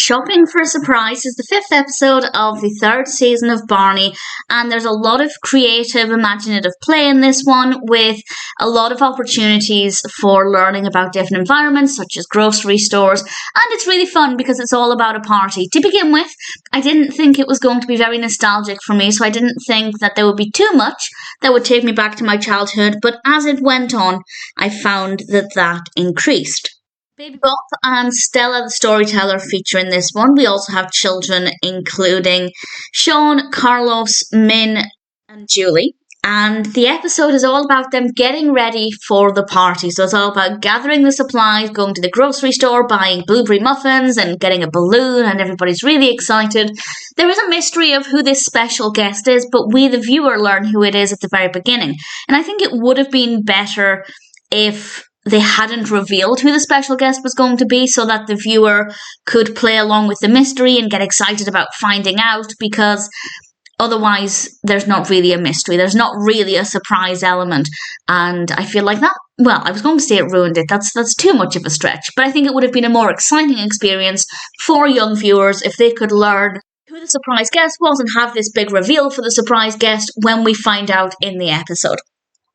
Shopping for a Surprise is the 5th episode of the 3rd season of Barney, and there's a lot of creative, imaginative play in this one, with a lot of opportunities for learning about different environments, such as grocery stores, and it's really fun because it's all about a party. To begin with, I didn't think it was going to be very nostalgic for me, so I didn't think that there would be too much that would take me back to my childhood, but as it went on, I found that increased. Baby Bob and Stella the Storyteller feature in this one. We also have children including Shawn, Carlos, Min, and Julie. And the episode is all about them getting ready for the party. So it's all about gathering the supplies, going to the grocery store, buying blueberry muffins, and getting a balloon, and everybody's really excited. There is a mystery of who this special guest is, but we, the viewer, learn who it is at the very beginning. And I think it would have been better if they hadn't revealed who the special guest was going to be so that the viewer could play along with the mystery and get excited about finding out, because otherwise there's not really a mystery. There's not really a surprise element. And I feel like that, well, I was going to say it ruined it. That's too much of a stretch. But I think it would have been a more exciting experience for young viewers if they could learn who the surprise guest was and have this big reveal for the surprise guest when we find out in the episode.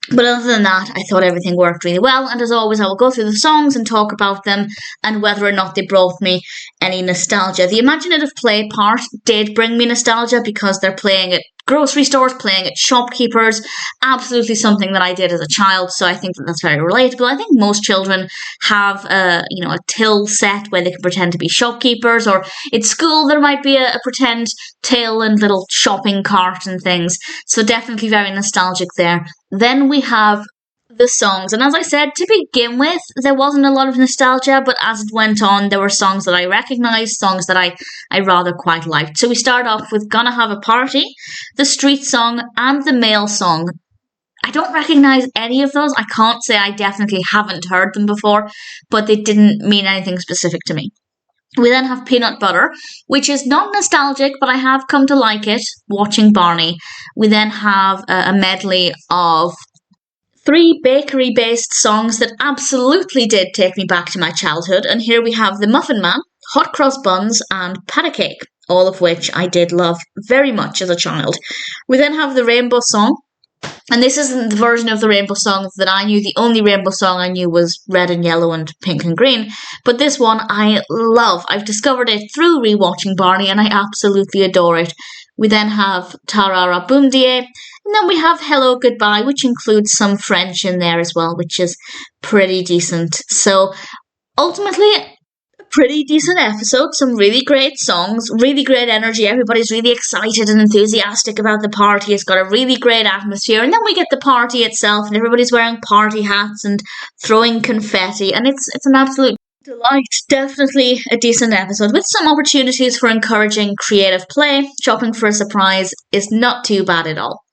But other than that, I thought everything worked really well, and as always, I will go through the songs and talk about them and whether or not they brought me any nostalgia. The imaginative play part did bring me nostalgia because they're playing at grocery stores, playing at shopkeepers, absolutely something that I did as a child, so I think that's very relatable. I think most children have a till set where they can pretend to be shopkeepers, or at school there might be a pretend till and little shopping cart and things, so definitely very nostalgic there. Then we have the songs, and as I said, to begin with, there wasn't a lot of nostalgia, but as it went on, there were songs that I recognised, songs that I rather quite liked. So we start off with Gonna Have a Party, the street song, and the male song. I don't recognise any of those. I can't say I definitely haven't heard them before, but they didn't mean anything specific to me. We then have Peanut Butter, which is not nostalgic, but I have come to like it watching Barney. We then have a medley of 3 bakery-based songs that absolutely did take me back to my childhood, and here we have The Muffin Man, Hot Cross Buns, and Pat Cake, all of which I did love very much as a child. We then have the Rainbow Song, and this isn't the version of the Rainbow Song that I knew. The only Rainbow Song I knew was Red and Yellow and Pink and Green, but this one I love. I've discovered it through rewatching Barney, and I absolutely adore it. We then have Tarara Boom-Dee-Ay, and then we have Hello Goodbye, which includes some French in there as well, which is pretty decent. So ultimately, a pretty decent episode, some really great songs, really great energy, everybody's really excited and enthusiastic about the party, it's got a really great atmosphere, and then we get the party itself, and everybody's wearing party hats and throwing confetti, and it's an absolute delight. Definitely a decent episode with some opportunities for encouraging creative play. Shopping for a Surprise is not too bad at all.